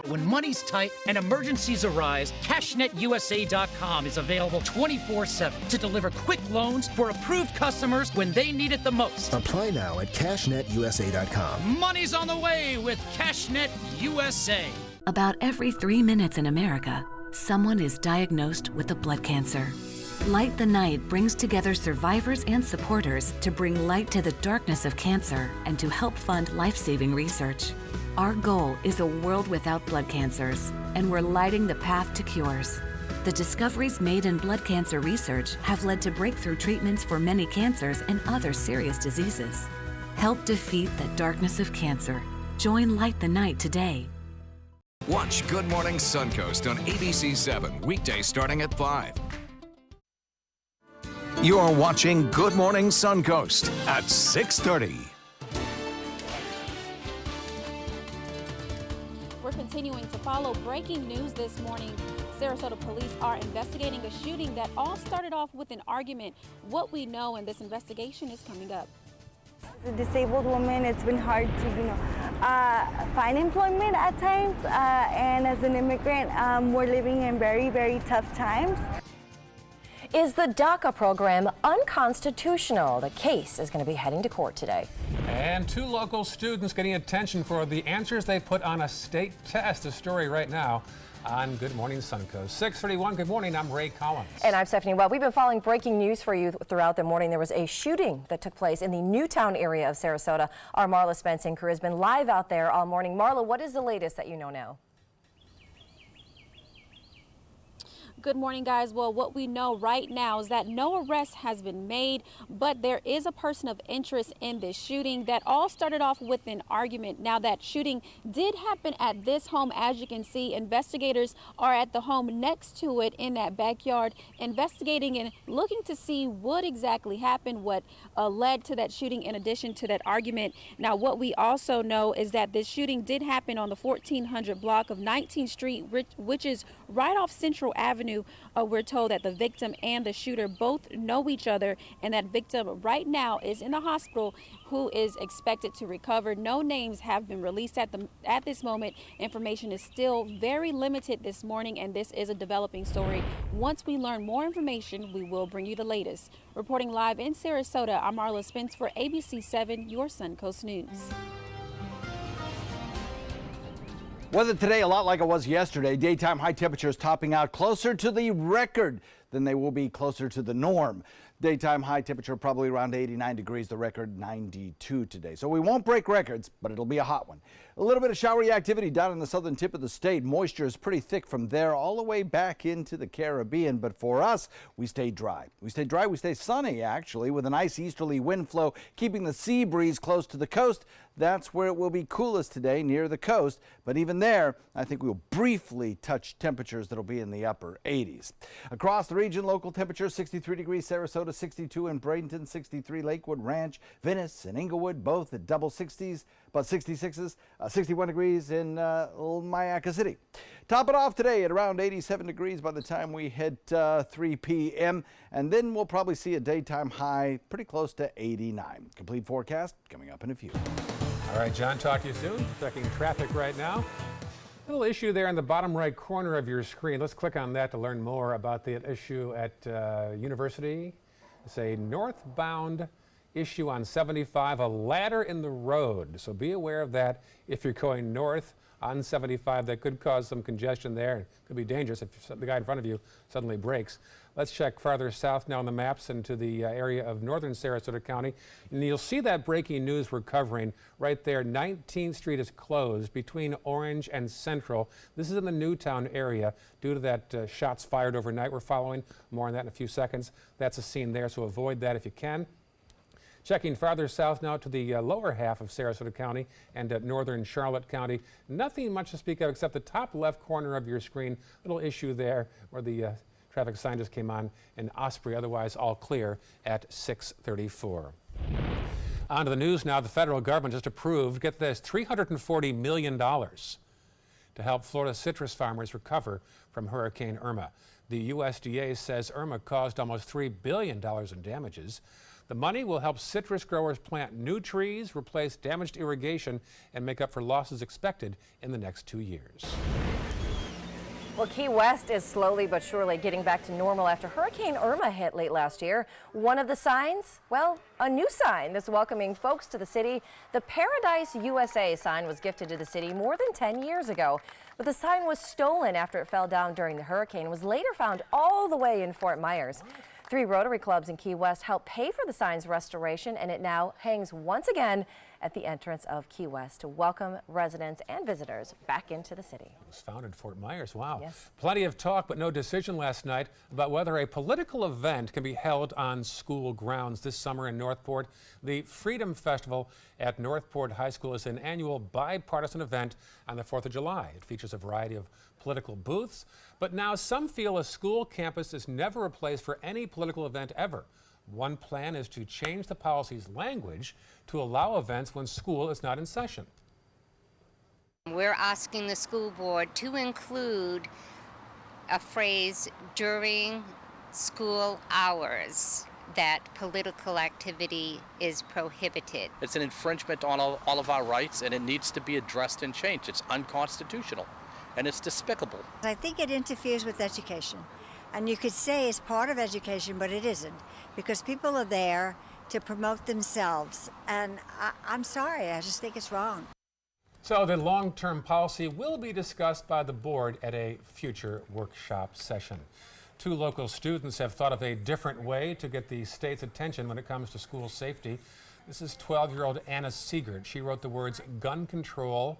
When money's tight and emergencies arise, CashNetUSA.com is available 24/7 to deliver quick loans for approved customers when they need it the most. Apply now at CashNetUSA.com. Money's on the way with CashNet USA. About every 3 minutes in America, someone is diagnosed with a blood cancer. Light the Night brings together survivors and supporters to bring light to the darkness of cancer and to help fund life-saving research. Our goal is a world without blood cancers, and we're lighting the path to cures. The discoveries made in blood cancer research have led to breakthrough treatments for many cancers and other serious diseases. Help defeat the darkness of cancer. Join Light the Night today. Watch Good Morning Suncoast on ABC7, weekdays starting at 5. You're watching Good Morning Suncoast at 6:30. We're continuing to follow breaking news this morning. Sarasota police are investigating a shooting that all started off with an argument. What we know in this investigation is coming up. As a disabled woman, it's been hard to, find employment at times. And as an immigrant, we're living in very, very tough times. Is the DACA program unconstitutional? The case is going to be heading to court today. And 2 local students getting attention for the answers they put on a state test. The story right now on Good Morning Suncoast. 6:31, good morning, I'm Ray Collins. And I'm Stephanie Well. We've been following breaking news for you throughout the morning. There was a shooting that took place in the Newtown area of Sarasota. Our Marla Spence crew has been live out there all morning. Marla, what is the latest that you know now? Good morning, guys. Well, what we know right now is that no arrest has been made, but there is a person of interest in this shooting that all started off with an argument. Now, that shooting did happen at this home. As you can see, investigators are at the home next to it in that backyard, investigating and looking to see what exactly happened, what led to that shooting in addition to that argument. Now, what we also know is that this shooting did happen on the 1400 block of 19th Street, which is right off Central Avenue. We're told that the victim and the shooter both know each other, and that victim right now is in the hospital, who is expected to recover. No names have been released at this moment. Information is still very limited this morning, and this is a developing story. Once we learn more information, we will bring you the latest. Reporting live in Sarasota, I'm Marla Spence for ABC7, your Suncoast News. Weather today, a lot like it was yesterday. Daytime high temperatures topping out closer to the record than they will be closer to the norm. Daytime high temperature probably around 89 degrees, the record 92 today. So we won't break records, but it'll be a hot one. A little bit of showery activity down in the southern tip of the state. Moisture is pretty thick from there all the way back into the Caribbean. But for us, we stay dry. We stay dry, we stay sunny, actually, with a nice easterly wind flow keeping the sea breeze close to the coast. That's where it will be coolest today, near the coast. But even there, I think we'll briefly touch temperatures that'll be in the upper 80s. Across the region, local temperatures 63 degrees Sarasota, 62 in Bradenton, 63 Lakewood Ranch, Venice and Inglewood, both at double 60s, about 66s, 61 degrees in Mayaca City. Top it off today at around 87 degrees by the time we hit 3 p.m. And then we'll probably see a daytime high pretty close to 89. Complete forecast coming up in a few. All right, John, talk to you soon. Checking traffic right now. Little issue there in the bottom right corner of your screen. Let's click on that to learn more about the issue at University. It's a northbound issue on 75, a ladder in the road. So be aware of that if you're going north on 75. That could cause some congestion there. It could be dangerous if the guy in front of you suddenly brakes. Let's check farther south now on the maps into the area of northern Sarasota County. And you'll see that breaking news we're covering right there. 19th Street is closed between Orange and Central. This is in the Newtown area due to that shots fired overnight we're following. More on that in a few seconds. That's a scene there, so avoid that if you can. Checking farther south now to the lower half of Sarasota County and northern Charlotte County. Nothing much to speak of except the top left corner of your screen. Little issue there where the Traffic sign just came on in Osprey, otherwise all clear at 6:34. On to the news now. The federal government just approved, get this, $340 million to help Florida citrus farmers recover from Hurricane Irma. The USDA says Irma caused almost $3 billion in damages. The money will help citrus growers plant new trees, replace damaged irrigation, and make up for losses expected in the next 2 years. Well, Key West is slowly but surely getting back to normal after Hurricane Irma hit late last year. One of the signs, well, a new sign that's welcoming folks to the city. The Paradise USA sign was gifted to the city more than 10 years ago. But the sign was stolen after it fell down during the hurricane and was later found all the way in Fort Myers. 3 Rotary clubs in Key West helped pay for the sign's restoration, and it now hangs once again at the entrance of Key West to welcome residents and visitors back into the city. It was found in Fort Myers. Wow. Yes. Plenty of talk, but no decision last night about whether a political event can be held on school grounds this summer in Northport. The Freedom Festival at Northport High School is an annual bipartisan event on the 4th of July. It features a variety of political booths, but now some feel a school campus is never a place for any political event ever. One plan is to change the policy's language to allow events when school is not in session. We're asking the school board to include a phrase during school hours that political activity is prohibited. It's an infringement on all of our rights, and it needs to be addressed and changed. It's unconstitutional, and it's despicable. I think it interferes with education. And you could say it's part of education, but it isn't, because people are there to promote themselves. And I'm sorry, I just think it's wrong. So the long-term policy will be discussed by the board at a future workshop session. 2 local students have thought of a different way to get the state's attention when it comes to school safety. This is 12-year-old Anna Siegert. She wrote the words gun control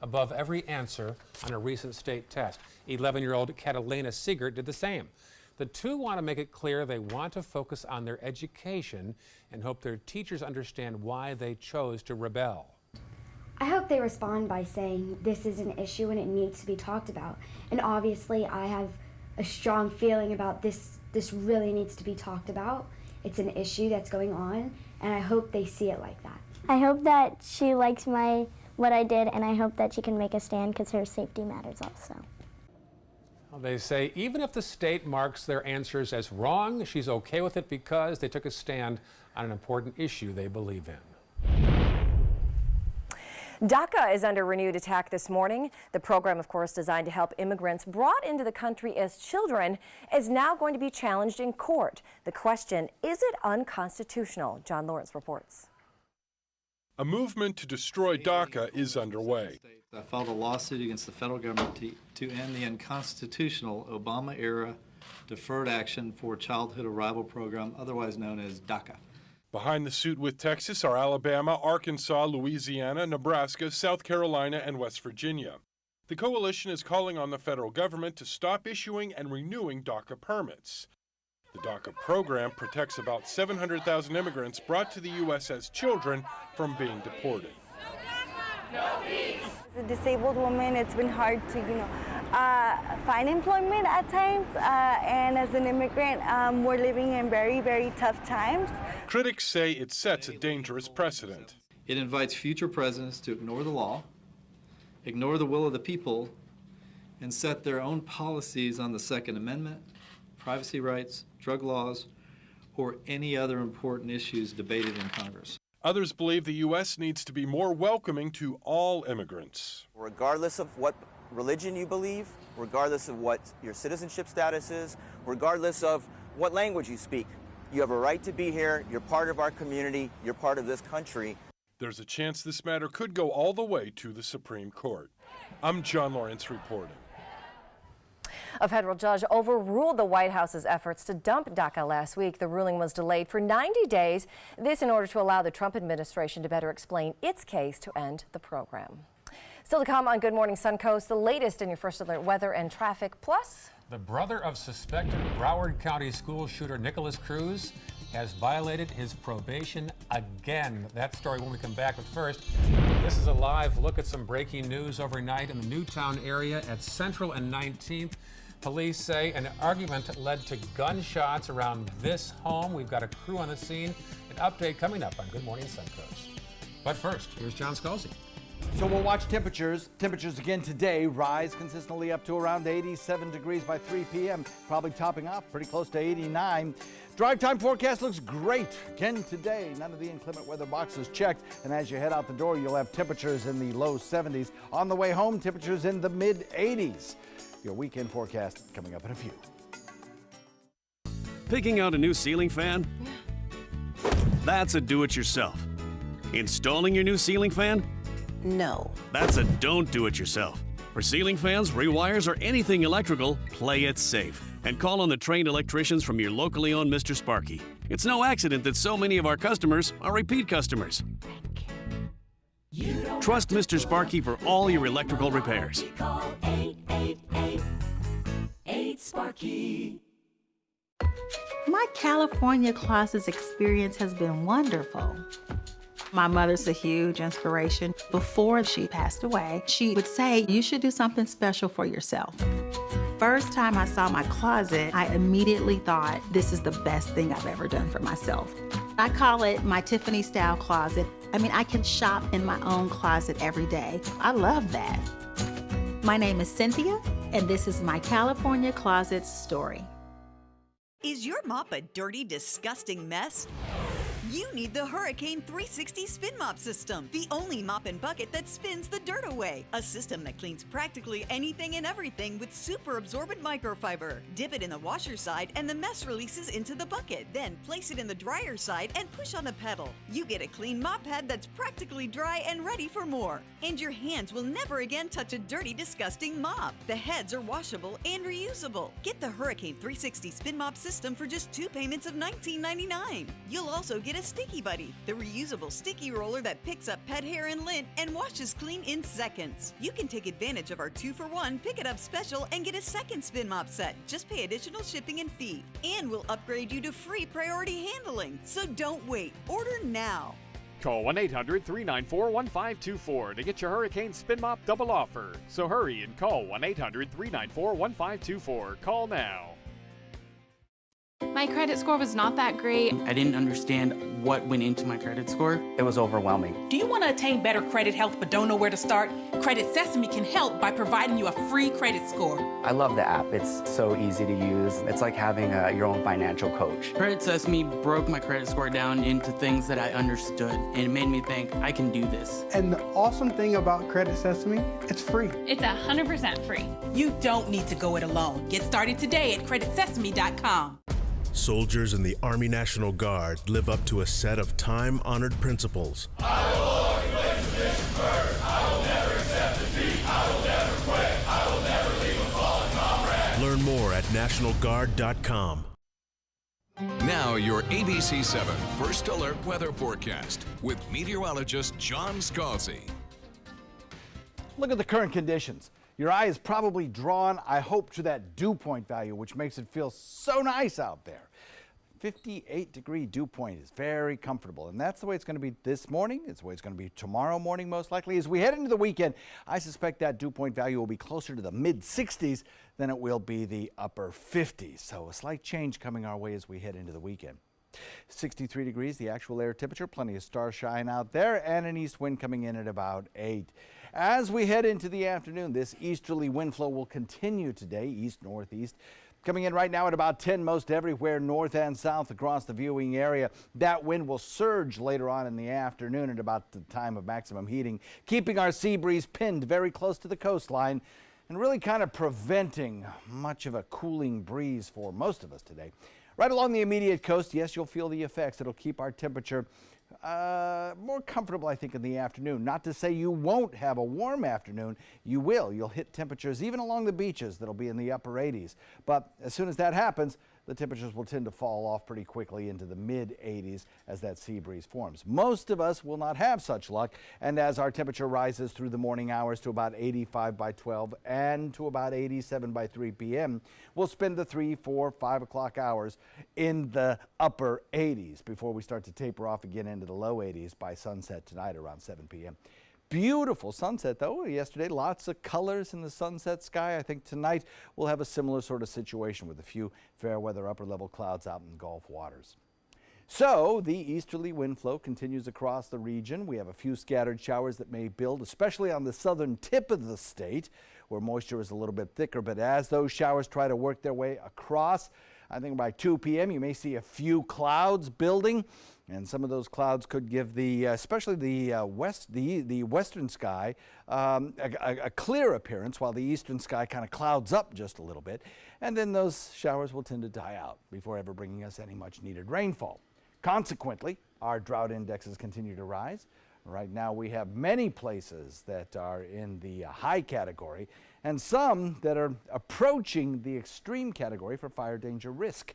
above every answer on a recent state test. 11-year-old Catalina Siegert did the same. The 2 want to make it clear they want to focus on their education and hope their teachers understand why they chose to rebel. I hope they respond by saying this is an issue and it needs to be talked about. And obviously I have a strong feeling about this. This really needs to be talked about. It's an issue that's going on, and I hope they see it like that. I hope that she likes what I did, and I hope that she can make a stand because her safety matters also. Well, they say even if the state marks their answers as wrong, she's okay with it because they took a stand on an important issue they believe in. DACA is under renewed attack this morning. The program, of course, designed to help immigrants brought into the country as children, is now going to be challenged in court. The question, is it unconstitutional? John Lawrence reports. A movement to destroy DACA is underway. I filed a lawsuit against the federal government to end the unconstitutional Obama-era Deferred Action for Childhood Arrival program, otherwise known as DACA. Behind the suit with Texas are Alabama, Arkansas, Louisiana, Nebraska, South Carolina, and West Virginia. The coalition is calling on the federal government to stop issuing and renewing DACA permits. The DACA program protects about 700,000 immigrants brought to the U.S. as children from being deported. As a disabled woman, it's been hard to, find employment at times. And as an immigrant, we're living in very, very tough times. Critics say it sets a dangerous precedent. It invites future presidents to ignore the law, ignore the will of the people, and set their own policies on the Second Amendment, privacy rights, drug laws, or any other important issues debated in Congress. Others believe the U.S. needs to be more welcoming to all immigrants. Regardless of what religion you believe, regardless of what your citizenship status is, regardless of what language you speak, you have a right to be here. You're part of our community. You're part of this country. There's a chance this matter could go all the way to the Supreme Court. I'm John Lawrence reporting. A federal judge overruled the White House's efforts to dump DACA last week. The ruling was delayed for 90 days, this in order to allow the Trump administration to better explain its case to end the program. Still to come on Good Morning Suncoast, the latest in your First Alert weather and traffic, plus the brother of suspected Broward County school shooter Nicholas Cruz has violated his probation again. That story when we come back, but first, this is a live look at some breaking news overnight in the Newtown area at Central and 19th. Police say an argument led to gunshots around this home. We've got a crew on the scene. An update coming up on Good Morning Suncoast. But first, here's John Scalzi. So we'll watch temperatures. Temperatures again today rise consistently up to around 87 degrees by 3 p.m. Probably topping off pretty close to 89. Drive time forecast looks great. Again today, none of the inclement weather boxes checked. And as you head out the door, you'll have temperatures in the low 70s. On the way home, temperatures in the mid 80s. Your weekend forecast coming up in a few. Picking out a new ceiling fan? That's a do-it-yourself. Installing your new ceiling fan? No. That's a don't do it yourself. For ceiling fans, rewires, or anything electrical, play it safe. And call on the trained electricians from your locally owned Mr. Sparky. It's no accident that so many of our customers are repeat customers. Trust Mr. Sparky for all your electrical repairs. Call 888-8-SPARKY. My California Closets experience has been wonderful. My mother's a huge inspiration. Before she passed away, she would say, you should do something special for yourself. First time I saw my closet, I immediately thought, this is the best thing I've ever done for myself. I call it my Tiffany style closet. I mean, I can shop in my own closet every day. I love that. My name is Cynthia, and this is my California Closets story. Is your mop a dirty, disgusting mess? You need the Hurricane 360 Spin Mop System, the only mop and bucket that spins the dirt away. A system that cleans practically anything and everything with super absorbent microfiber. Dip it in the washer side and the mess releases into the bucket. Then place it in the dryer side and push on the pedal. You get a clean mop pad that's practically dry and ready for more. And your hands will never again touch a dirty, disgusting mop. The heads are washable and reusable. Get the Hurricane 360 Spin Mop System for just 2 payments of $19.99. You'll also get a Sticky Buddy, the reusable sticky roller that picks up pet hair and lint and washes clean in seconds. You can take advantage of our 2-for-1 Pick It Up special and get a second spin mop set. Just pay additional shipping and fee. And we'll upgrade you to free priority handling. So don't wait. Order now. Call 1-800-394-1524 to get your Hurricane Spin Mop double offer. So hurry and call 1-800-394-1524. Call now. My credit score was not that great. I didn't understand what went into my credit score. It was overwhelming. Do you want to attain better credit health but don't know where to start? Credit Sesame can help by providing you a free credit score. I love the app. It's so easy to use. It's like having your own financial coach. Credit Sesame broke my credit score down into things that I understood, and it made me think, I can do this. And the awesome thing about Credit Sesame, it's free. It's 100% free. You don't need to go it alone. Get started today at creditsesame.com. Soldiers in the Army National Guard live up to a set of time-honored principles. I will always place the mission first. I will never accept defeat. I will never quit. I will never leave a fallen comrade. Learn more at nationalguard.com. Now your ABC 7 First Alert Weather Forecast with meteorologist John Scalzi. Look at the current conditions. Your eye is probably drawn, I hope, to that dew point value, which makes it feel so nice out there. 58-degree dew point is very comfortable, and that's the way it's going to be this morning. It's the way it's going to be tomorrow morning, most likely. As we head into the weekend, I suspect that dew point value will be closer to the mid-60s than it will be the upper 50s. So a slight change coming our way as we head into the weekend. 63 degrees, the actual air temperature, plenty of starshine out there, and an east wind coming in at about 8. As we head into the afternoon, this easterly wind flow will continue today, east-northeast. Coming in right now at about 10 most everywhere, north and south across the viewing area. That wind will surge later on in the afternoon at about the time of maximum heating, keeping our sea breeze pinned very close to the coastline and really kind of preventing much of a cooling breeze for most of us today. Right along the immediate coast, yes, you'll feel the effects. It'll keep our temperature more comfortable, I think, in the afternoon. Not to say you won't have a warm afternoon. You will. You'll hit temperatures even along the beaches that'll be in the upper 80s. But as soon as that happens, the temperatures will tend to fall off pretty quickly into the mid-80s as that sea breeze forms. Most of us will not have such luck, and as our temperature rises through the morning hours to about 85 by 12 and to about 87 by 3 p.m., we'll spend the 3, 4, 5 o'clock hours in the upper 80s before we start to taper off again into the low 80s by sunset tonight around 7 p.m. Beautiful sunset, though. Yesterday, lots of colors in the sunset sky. I think tonight we'll have a similar sort of situation with a few fair weather upper level clouds out in the Gulf waters. So the easterly wind flow continues across the region. We have a few scattered showers that may build, especially on the southern tip of the state where moisture is a little bit thicker. But as those showers try to work their way across, I think by 2 p.m. you may see a few clouds building, and some of those clouds could give the, especially the western sky, a clear appearance, while the eastern sky kind of clouds up just a little bit. And then those showers will tend to die out before ever bringing us any much needed rainfall. Consequently, our drought indexes continue to rise. Right now we have many places that are in the high category and some that are approaching the extreme category for fire danger risk.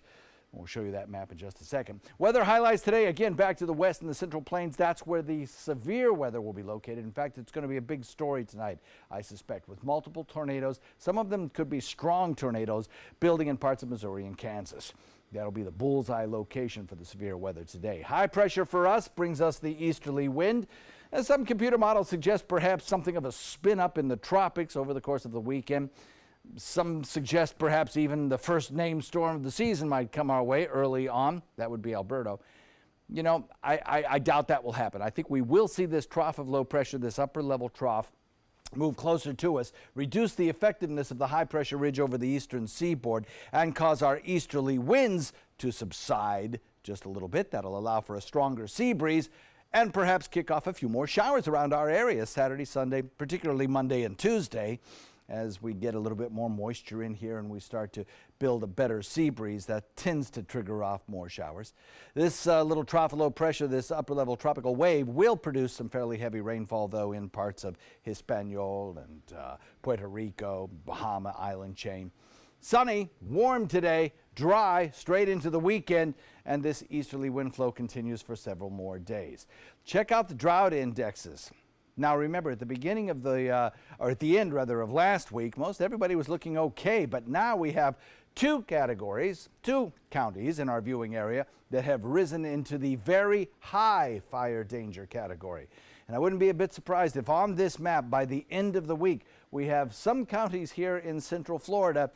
We'll show you that map in just a second. Weather highlights today, again, back to the west and the central plains. That's where the severe weather will be located. In fact, it's going to be a big story tonight, I suspect, with multiple tornadoes. Some of them could be strong tornadoes building in parts of Missouri and Kansas. That'll be the bullseye location for the severe weather today. High pressure for us brings us the easterly wind. As some computer models suggest perhaps something of a spin up in the tropics over the course of the weekend. Some suggest perhaps even the first named storm of the season might come our way early on. That would be Alberto. You know, I doubt that will happen. I think we will see this trough of low pressure, this upper level trough, move closer to us, reduce the effectiveness of the high pressure ridge over the eastern seaboard, and cause our easterly winds to subside just a little bit. That'll allow for a stronger sea breeze and perhaps kick off a few more showers around our area Saturday, Sunday, particularly Monday and Tuesday, as we get a little bit more moisture in here and we start to build a better sea breeze that tends to trigger off more showers. This little trough of low pressure, this upper level tropical wave, will produce some fairly heavy rainfall, though, in parts of Hispaniola and Puerto Rico, Bahama Island chain. Sunny, warm today, dry, straight into the weekend, and this easterly wind flow continues for several more days. Check out the drought indexes. Now remember, at the beginning of the, or at the end rather, of last week, most everybody was looking okay, but now we have two categories, two counties in our viewing area that have risen into the very high fire danger category. And I wouldn't be a bit surprised if on this map, by the end of the week, we have some counties here in central Florida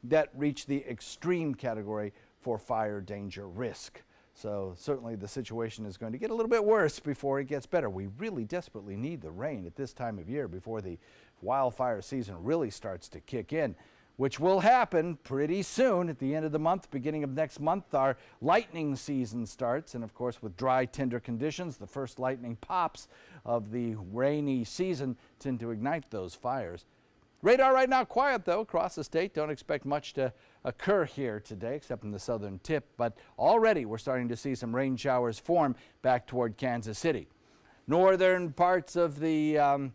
that reach the extreme category for fire danger risk. So certainly the situation is going to get a little bit worse before it gets better. We really desperately need the rain at this time of year before the wildfire season really starts to kick in, which will happen pretty soon at the end of the month, beginning of next month. Our lightning season starts, and of course with dry, tender conditions, the first lightning pops of the rainy season tend to ignite those fires. Radar right now quiet, though, across the state. Don't expect much to occur here today, except in the southern tip. But already we're starting to see some rain showers form back toward Kansas City. Northern parts of the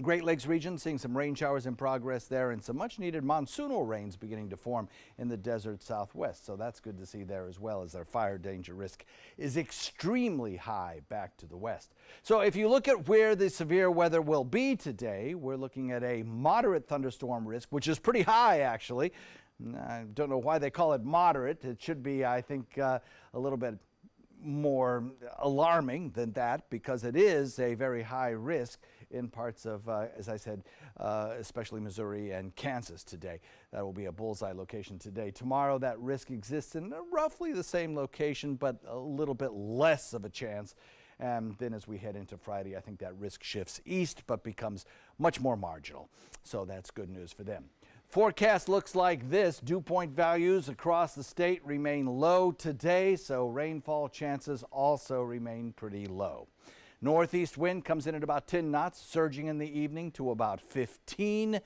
Great Lakes region, seeing some rain showers in progress there, and some much needed monsoonal rains beginning to form in the desert southwest. So that's good to see there as well, as their fire danger risk is extremely high back to the west. So if you look at where the severe weather will be today, we're looking at a moderate thunderstorm risk, which is pretty high actually. I don't know why they call it moderate. It should be, I think, a little bit more alarming than that, because it is a very high risk in parts of, as I said, especially Missouri and Kansas today. That will be a bullseye location today. Tomorrow, that risk exists in roughly the same location, but a little bit less of a chance. And then as we head into Friday, I think that risk shifts east, but becomes much more marginal. So that's good news for them. Forecast looks like this. Dew point values across the state remain low today, so rainfall chances also remain pretty low. Northeast wind comes in at about 10 knots, surging in the evening to about 15,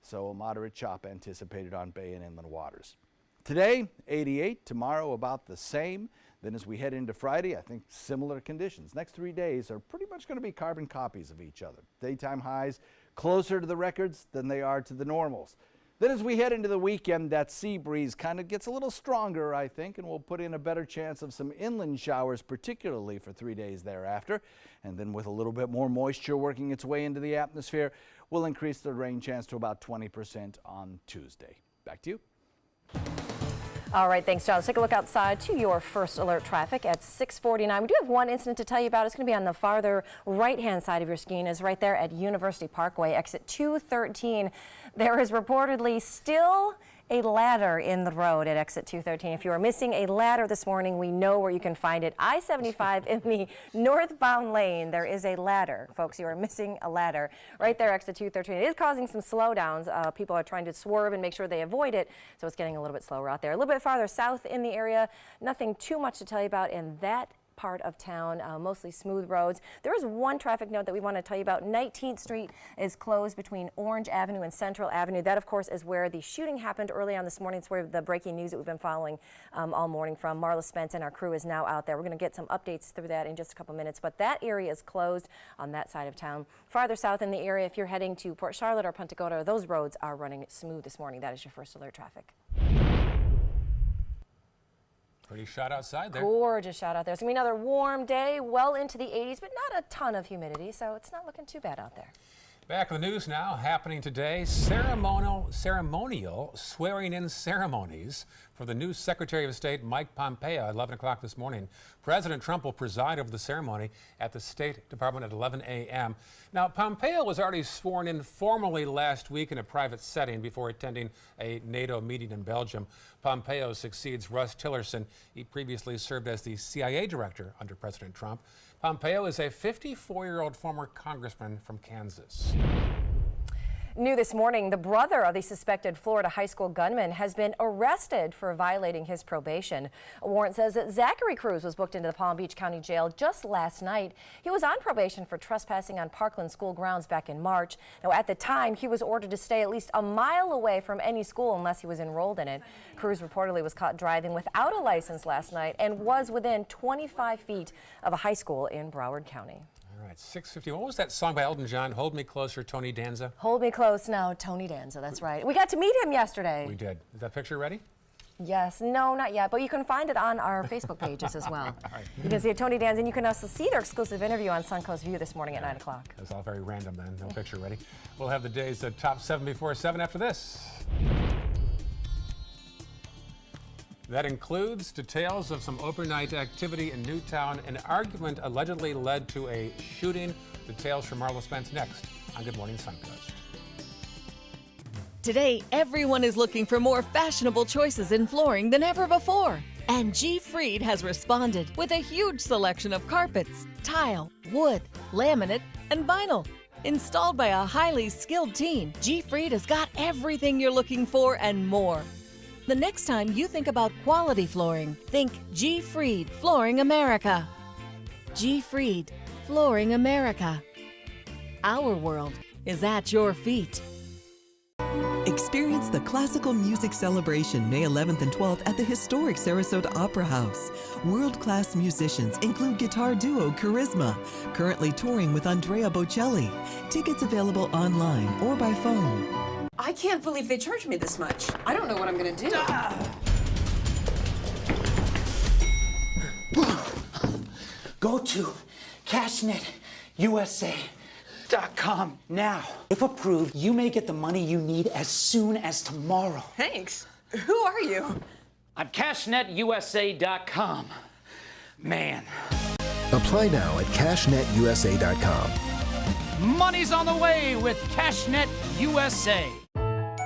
so a moderate chop anticipated on bay and inland waters. Today, 88, tomorrow about the same. Then as we head into Friday, I think similar conditions. Next 3 days are pretty much going to be carbon copies of each other. Daytime highs closer to the records than they are to the normals. Then as we head into the weekend, that sea breeze kind of gets a little stronger, I think, and we'll put in a better chance of some inland showers, particularly for 3 days thereafter. And then with a little bit more moisture working its way into the atmosphere, we'll increase the rain chance to about 20% on Tuesday. Back to you. All right, thanks, John. Let's take a look outside to your first alert traffic at 6:49. We do have one incident to tell you about. It's going to be on the farther right-hand side of your screen, is right there at University Parkway, exit 213. There is reportedly still a ladder in the road at exit 213. If you are missing a ladder this morning, we know where you can find it. I-75 in the northbound lane, there is a ladder. Folks, you are missing a ladder right there, exit 213. It is causing some slowdowns. People are trying to swerve and make sure they avoid it, so it's getting a little bit slower out there. A little bit farther south in the area, nothing too much to tell you about in that part of town, mostly smooth roads. There is one traffic note that we want to tell you about. 19th Street is closed between Orange Avenue and Central Avenue. That, of course, is where the shooting happened early on this morning. It's where the breaking news that we've been following all morning from. Marla Spence and our crew is now out there. We're going to get some updates through that in just a couple minutes, but that area is closed on that side of town. Farther south in the area, if you're heading to Port Charlotte or Punta Gorda, those roads are running smooth this morning. That is your first alert traffic. Pretty shot outside there. Gorgeous shot out there. It's going to be another warm day, well into the 80s, but not a ton of humidity, so it's not looking too bad out there. Back in the news now, happening today, ceremonial swearing-in ceremonies for the new Secretary of State, Mike Pompeo, at 11 o'clock this morning. President Trump will preside over the ceremony at the State Department at 11 a.m. Now, Pompeo was already sworn in formally last week in a private setting before attending a NATO meeting in Belgium. Pompeo succeeds Russ Tillerson. He previously served as the CIA director under President Trump. Pompeo is a 54-year-old former congressman from Kansas. New this morning, the brother of the suspected Florida high school gunman has been arrested for violating his probation. A warrant says that Zachary Cruz was booked into the Palm Beach County Jail just last night. He was on probation for trespassing on Parkland school grounds back in March. Now, at the time, he was ordered to stay at least a mile away from any school unless he was enrolled in it. Cruz reportedly was caught driving without a license last night and was within 25 feet of a high school in Broward County. All right, 6:50. What was that song by Elton John? Hold Me Closer, Tony Danza? Hold Me Close Now, Tony Danza. That's right. We got to meet him yesterday. We did. Is that picture ready? Yes. No, not yet. But you can find it on our Facebook pages as well. You can see Tony Danza, and you can also see their exclusive interview on Suncoast View this morning at 9 o'clock. That's all very random then. No picture ready. We'll have the day's top 7 before 7 after this. That includes details of some overnight activity in Newtown. An argument allegedly led to a shooting. Details from Marla Spence next on Good Morning Suncoast. Today, everyone is looking for more fashionable choices in flooring than ever before. And G. Fried has responded with a huge selection of carpets, tile, wood, laminate, and vinyl. Installed by a highly skilled team, G. Fried has got everything you're looking for and more. The next time you think about quality flooring, think G. Fried Flooring America. G. Fried Flooring America. Our world is at your feet. Experience the Classical Music Celebration May 11th and 12th at the historic Sarasota Opera House. World-class musicians include guitar duo Charisma, currently touring with Andrea Bocelli. Tickets available online or by phone. I can't believe they charged me this much. I don't know what I'm gonna do. Go to CashNetUSA.com now. If approved, you may get the money you need as soon as tomorrow. Thanks. Who are you? I'm CashNetUSA.com. Man. Apply now at CashNetUSA.com. Money's on the way with CashNet USA.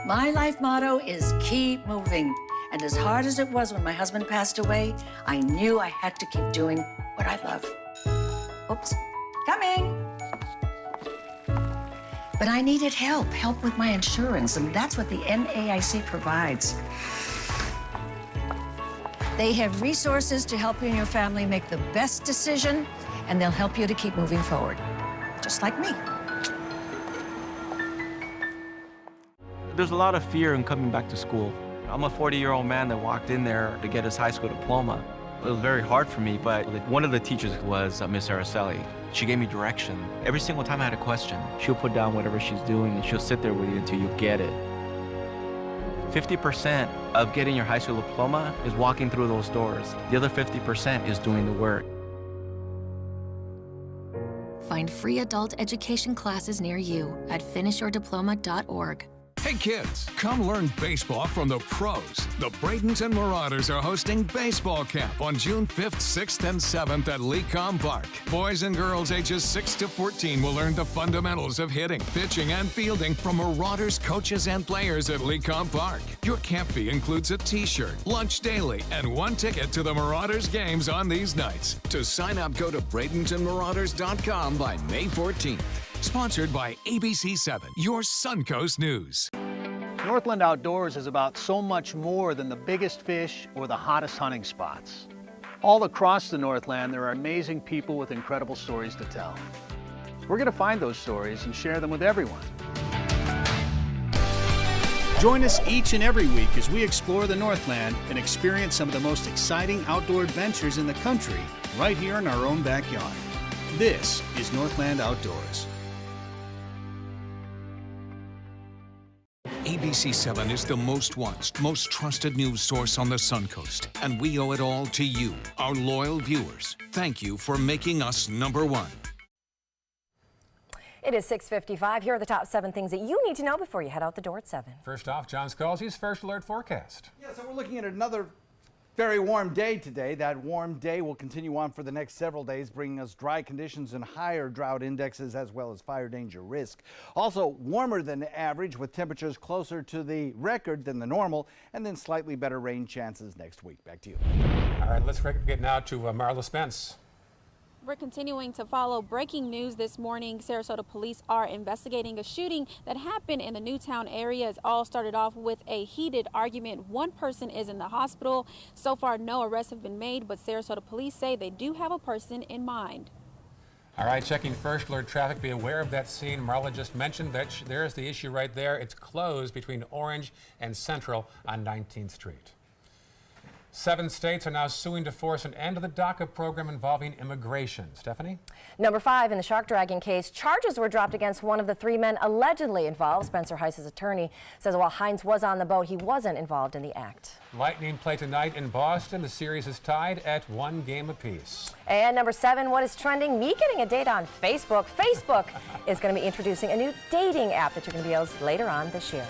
My life motto is keep moving. And as hard as it was when my husband passed away, I knew I had to keep doing what I love. Oops, coming. But I needed help with my insurance, and that's what the NAIC provides. They have resources to help you and your family make the best decision, and they'll help you to keep moving forward, just like me. There's a lot of fear in coming back to school. I'm a 40-year-old man that walked in there to get his high school diploma. It was very hard for me, but one of the teachers was Miss Araceli. She gave me direction. Every single time I had a question, she'll put down whatever she's doing and she'll sit there with you until you get it. 50% of getting your high school diploma is walking through those doors. The other 50% is doing the work. Find free adult education classes near you at finishyourdiploma.org. Hey kids, come learn baseball from the pros. The Bradenton Marauders are hosting Baseball Camp on June 5th, 6th, and 7th at Lecom Park. Boys and girls ages 6 to 14 will learn the fundamentals of hitting, pitching, and fielding from Marauders coaches and players at Lecom Park. Your camp fee includes a t-shirt, lunch daily, and 1 ticket to the Marauders games on these nights. To sign up, go to BradentonMarauders.com by May 14th. Sponsored by ABC7, your Suncoast News. Northland Outdoors is about so much more than the biggest fish or the hottest hunting spots. All across the Northland, there are amazing people with incredible stories to tell. We're going to find those stories and share them with everyone. Join us each and every week as we explore the Northland and experience some of the most exciting outdoor adventures in the country right here in our own backyard. This is Northland Outdoors. ABC7 is the most watched, most trusted news source on the Suncoast, and we owe it all to you, our loyal viewers. Thank you for making us #1. It is 6:55. Here are the top 7 things that you need to know before you head out the door at 7. First off, John Scalzi's first alert forecast. Yeah, so we're looking at another very warm day today. That warm day will continue on for the next several days, bringing us dry conditions and higher drought indexes as well as fire danger risk. Also warmer than average with temperatures closer to the record than the normal, and then slightly better rain chances next week. Back to you. All right, let's get now to Marla Spence. We're continuing to follow breaking news this morning. Sarasota police are investigating a shooting that happened in the Newtown area. It all started off with a heated argument. One person is in the hospital. So far, no arrests have been made, but Sarasota police say they do have a person in mind. All right, checking first alert traffic. Be aware of that scene Marla just mentioned. There's the issue right there. It's closed between Orange and Central on 19th Street. 7 states are now suing to force an end to the DACA program involving immigration. Stephanie? Number 5, in the shark dragging case, charges were dropped against one of the 3 men allegedly involved. Spencer Heiss's attorney says while Hines was on the boat, he wasn't involved in the act. Lightning play tonight in Boston. The series is tied at 1 game apiece. And number 7, what is trending? Me getting a date on Facebook. Facebook is going to be introducing a new dating app that you're going to be able to see later on this year.